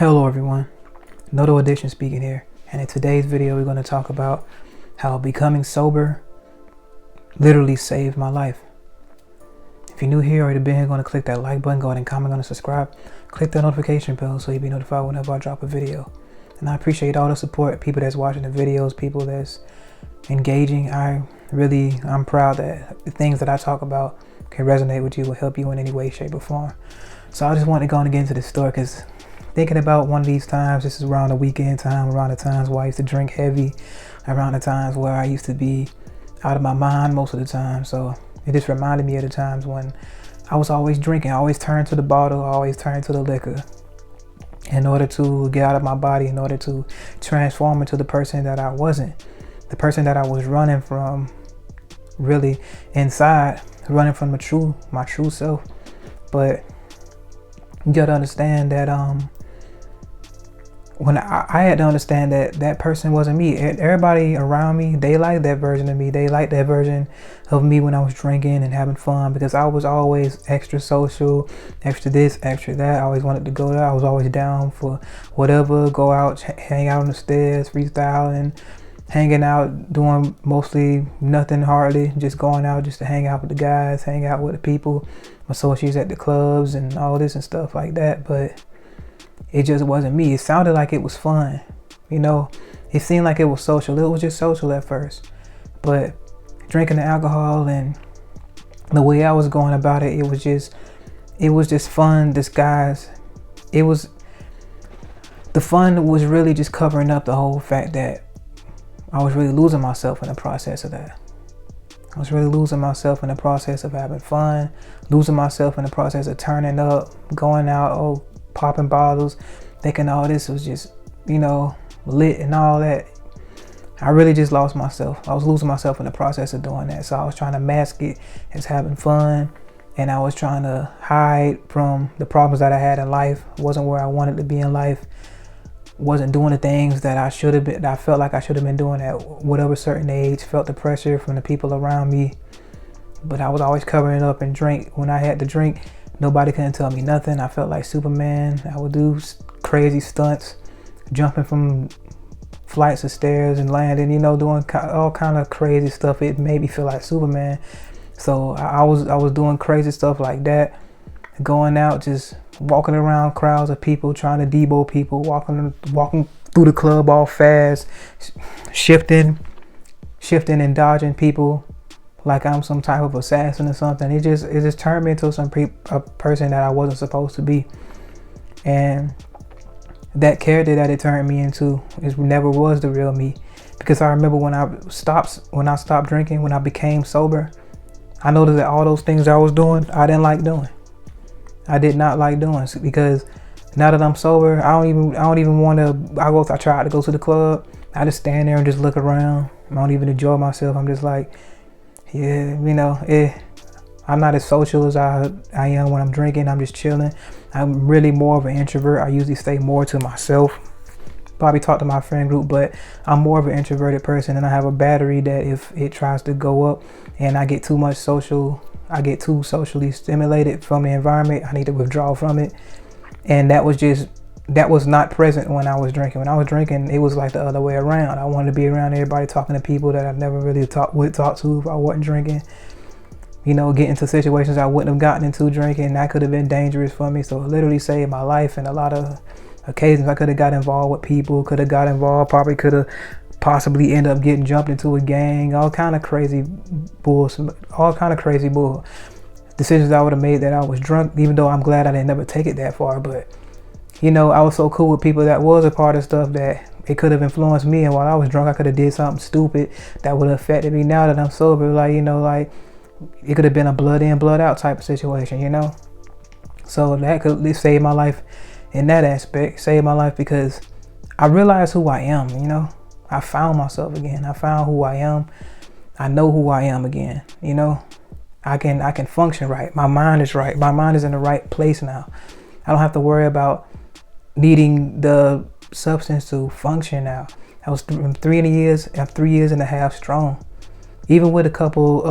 Hello everyone, Noto Addiction speaking here, and in today's video we're going to talk about how becoming sober literally saved my life. If you're new here or you've been here, go and click that like button, go ahead and comment, go and subscribe, click that notification bell so you'll be notified whenever I drop a video. And I appreciate all the support, people that's watching the videos, people that's engaging. I'm proud that the things that I talk about can resonate with you, will help you in any way, shape, or form. So I just want to go and get into the story because thinking about one of these times, this is around the weekend time, around the times where I used to drink heavy, around the times where I used to be out of my mind most of the time. So it just reminded me of the times when I was always drinking. I always turned to the bottle, I always turned to the liquor in order to get out of my body, in order to transform into the person that I wasn't, the person that I was running from, really inside, running from my true self. But you gotta understand that when I had to understand that person wasn't me. Everybody around me, they liked that version of me. They liked that version of me when I was drinking and having fun, because I was always extra social, extra this, extra that. I always wanted to go there. I was always down for whatever, go out, hang out on the stairs, freestyling, hanging out, doing mostly nothing hardly, just going out just to hang out with the guys, hang out with the people, associates at the clubs and all this and stuff like that. But it just wasn't me. It sounded like it was fun, you know. It seemed like it was social. It was just social at first, but drinking the alcohol and the way I was going about it, it was just fun disguised. The fun was really just covering up the whole fact that I was really losing myself in the process of that. I was really losing myself in the process of having fun, losing myself in the process of turning up, going out, popping bottles, thinking all this was just, lit and all that. I really just lost myself. I was losing myself in the process of doing that. So I was trying to mask it as having fun, and I was trying to hide from the problems that I had in life. Wasn't where I wanted to be in life. Wasn't doing the things that I should have been, that I felt like I should have been doing at whatever certain age. Felt the pressure from the people around me, but I was always covering it up and drink. When I had to drink, nobody couldn't tell me nothing. I felt like Superman. I would do crazy stunts, jumping from flights of stairs and landing, doing all kind of crazy stuff. It made me feel like Superman. So I was doing crazy stuff like that, going out, just walking around crowds of people, trying to debo people, walking through the club all fast, shifting and dodging people like I'm some type of assassin or something. It just turned me into a person that I wasn't supposed to be. And that character that it turned me into never was the real me. Because I remember when I stopped drinking, when I became sober, I noticed that all those things I was doing, I didn't like doing. I did not like doing, because now that I'm sober, I don't even want to. I try to go to the club. I just stand there and just look around. I don't even enjoy myself. I'm just like, I'm not as social as I am when I'm drinking. I'm just chilling. I'm really more of an introvert. I usually stay more to myself. Probably talk to my friend group, but I'm more of an introverted person, and I have a battery that if it tries to go up and I get too socially stimulated from the environment, I need to withdraw from it. And that was not present when I was drinking. When I was drinking, it was like the other way around. I wanted to be around everybody, talking to people that I've never really would talk to if I wasn't drinking. Get into situations I wouldn't have gotten into drinking. That could have been dangerous for me. So it literally saved my life. And a lot of occasions I could have got involved with people, probably could have possibly end up getting jumped into a gang, all kind of crazy bull. Decisions I would have made that I was drunk, even though I'm glad I didn't never take it that far. But I was so cool with people that was a part of stuff that it could have influenced me, and while I was drunk I could have did something stupid that would have affected me. Now that I'm sober, like it could have been a blood in blood out type of situation, so that could at least save my life in that aspect. Save my life because I realized who I am. I found myself again. I found who I am. I know who I am again. I can function right. My mind is right. My mind is in the right place now. I don't have to worry about needing the substance to function now. I was 3 years and a half strong. Even with a couple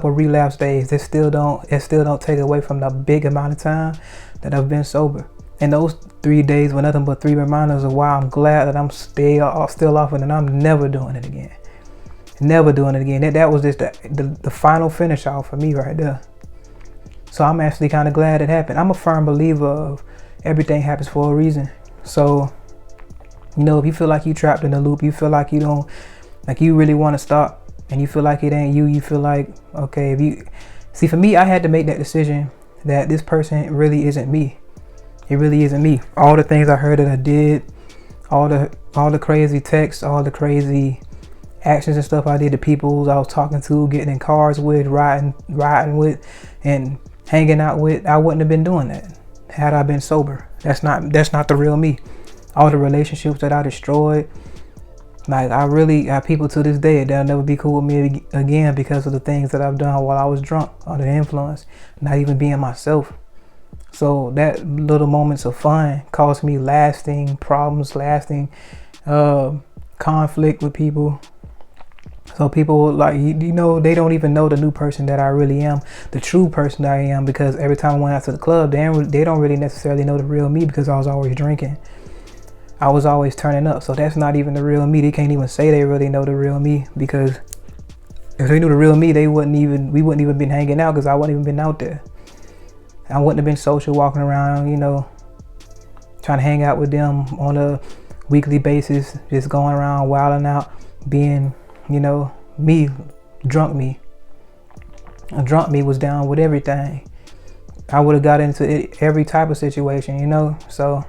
relapse days, it still don't take away from the big amount of time that I've been sober. And those 3 days were nothing but 3 reminders of why I'm glad that I'm still off it, and I'm never doing it again. Never doing it again. That was just the final finish off for me right there. So I'm actually kind of glad it happened. I'm a firm believer of everything happens for a reason. So, you know, if you feel like you trapped in a loop, you feel like you don't, like you really want to stop, and you feel like it ain't you, you feel like, okay, if you, see, for me, I had to make that decision that this person really isn't me. It really isn't me. All the things I heard that I did, all the crazy texts, all the crazy actions and stuff I did to people I was talking to, getting in cars with, riding with, and hanging out with, I wouldn't have been doing that had I been sober. That's not the real me. All the relationships that I destroyed, like I really have people to this day, they'll never be cool with me again because of the things that I've done while I was drunk, under the influence, not even being myself. So that little moments of fun caused me lasting problems, lasting conflict with people. So people, like, you know, they don't even know the new person that I really am, the true person that I am, because every time I went out to the club, they don't really necessarily know the real me because I was always drinking. I was always turning up. So that's not even the real me. They can't even say they really know the real me, because if they knew the real me, we wouldn't even been hanging out, because I wouldn't even been out there. I wouldn't have been social, walking around, you know, trying to hang out with them on a weekly basis, just going around wilding out, being, you know, me, drunk me. A drunk me was down with everything. I would have got into every type of situation, you know. So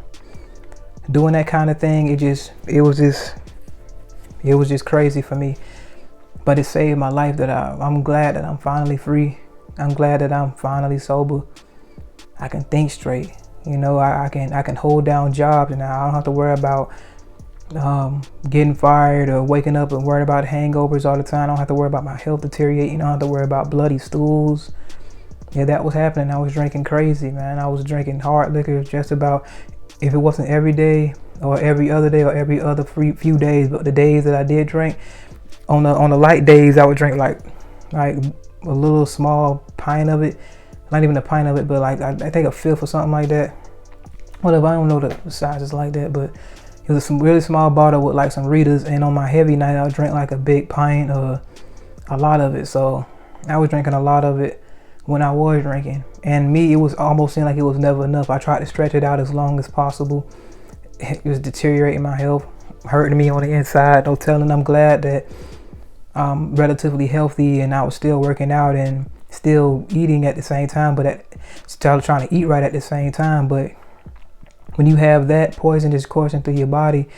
doing that kind of thing, it was just crazy for me. But it saved my life. I'm glad that I'm finally free. I'm glad that I'm finally sober. I can think straight. You know, I can hold down jobs, and I don't have to worry about getting fired or waking up and worried about hangovers all the time. I don't have to worry about my health deteriorating. I don't have to worry about bloody stools. Yeah, that was happening. I was drinking crazy, man. I was drinking hard liquor just about, if it wasn't every day or every other day or every other few days, but the days that I did drink, on the light days, I would drink like a little small pint of it. Not even a pint of it, but like I think a fifth or something like that. Whatever, I don't know the sizes like that, but it was some really small bottle with like some Ritas, and on my heavy night, I would drink like a big pint or a lot of it. So I was drinking a lot of it when I was drinking, and me, it was almost seemed like it was never enough. I tried to stretch it out as long as possible. It was deteriorating my health, hurting me on the inside. No telling. I'm glad that I'm relatively healthy, and I was still working out and still eating at the same time, but still trying to eat right at the same time. But when you have that poison just coursing through your body,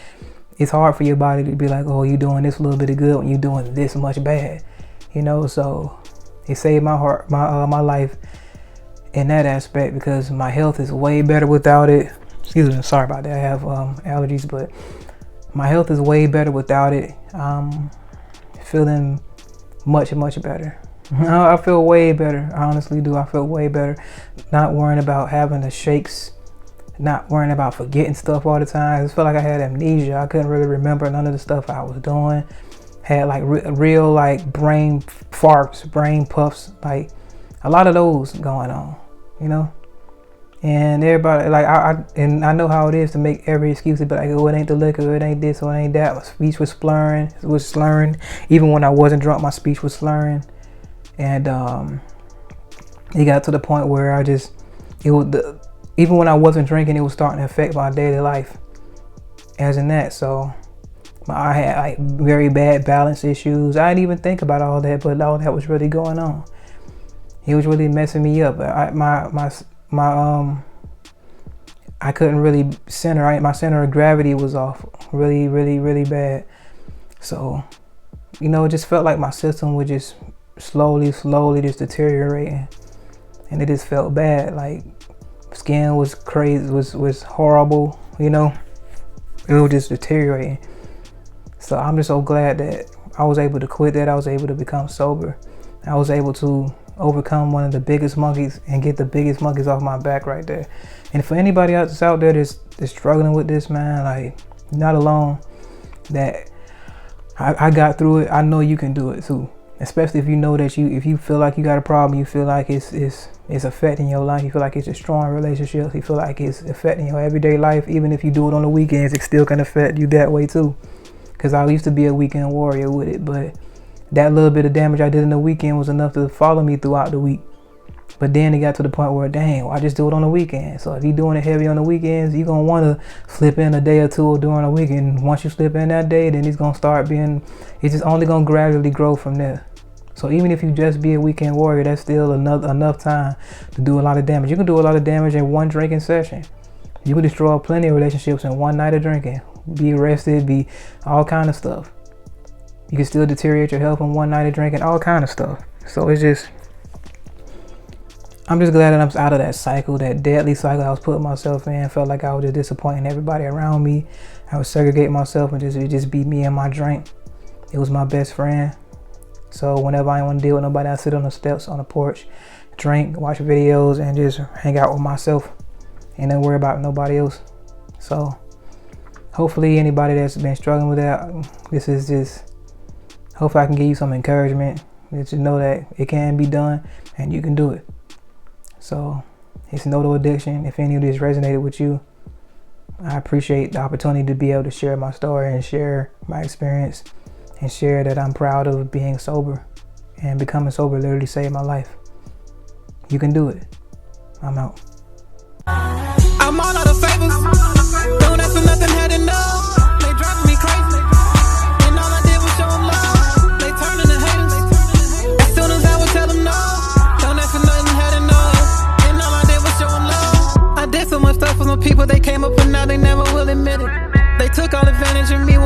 it's hard for your body to be like, oh, you're doing this little bit of good when you're doing this much bad, you know. So it saved my heart, my life in that aspect, because my health is way better without it. Excuse me, sorry about that. I have allergies, but my health is way better without it. Feeling much better. I feel way better. I honestly do. I feel way better. Not worrying about having the shakes, not worrying about forgetting stuff all the time. I just felt like I had amnesia. I couldn't really remember none of the stuff I was doing. Had like real like brain farts, brain puffs, like a lot of those going on, you know. And everybody, like I know how it is to make every excuse, but like, oh, it ain't the liquor, it ain't this, or it ain't that. My speech was slurring. Even when I wasn't drunk, my speech was slurring. And it got to the point where even when I wasn't drinking, it was starting to affect my daily life. As in that, so I had like very bad balance issues. I didn't even think about all that, but all that was really going on. It was really messing me up. I couldn't really center. Right, my center of gravity was off, really bad. So, you know, it just felt like my system was just slowly just deteriorating, and it just felt bad. Like skin was crazy, was horrible, you know. It was just deteriorating. So I'm just so glad that I was able to quit that. I was able to become sober. I was able to overcome one of the biggest monkeys and get the biggest monkeys off my back right there. And for anybody else out there that's struggling with this, man, like, not alone. That I got through it. I know you can do it too. Especially if you know that if you feel like you got a problem, you feel like it's affecting your life, you feel like it's destroying relationships, you feel like it's affecting your everyday life, even if you do it on the weekends, it still can affect you that way too. Because I used to be a weekend warrior with it, but that little bit of damage I did in the weekend was enough to follow me throughout the week. But then it got to the point where, dang, well, I just do it on the weekend. So if you're doing it heavy on the weekends, you're going to want to slip in a day or two during the weekend. Once you slip in that day, then it's going to start being, it's just only going to gradually grow from there. So even if you just be a weekend warrior, that's still enough time to do a lot of damage. You can do a lot of damage in one drinking session. You can destroy plenty of relationships in one night of drinking. Be arrested, be all kind of stuff. You can still deteriorate your health in one night of drinking, all kind of stuff. So it's just, I'm just glad that I'm out of that cycle, that deadly cycle I was putting myself in. Felt like I was just disappointing everybody around me. I would segregate myself and just be me and my drink. It was my best friend. So whenever I want to deal with nobody, I sit on the steps, on the porch, drink, watch videos, and just hang out with myself and don't worry about nobody else. So hopefully anybody that's been struggling with that, this is just, hopefully I can give you some encouragement. Just know that it can be done and you can do it. So it's no to addiction. If any of this resonated with you, I appreciate the opportunity to be able to share my story and share my experience and share that I'm proud of being sober, and becoming sober literally saved my life. You can do it. I'm out. I'm all out of favors. Don't ask for nothing, had enough. They driving me crazy. And all I did was show them love. They turning to haters. As soon as I would tell them no, don't ask for nothing, had enough. And all I did was show them love. I did so much stuff for some people, they came up and now they never will admit it. They took all advantage of me.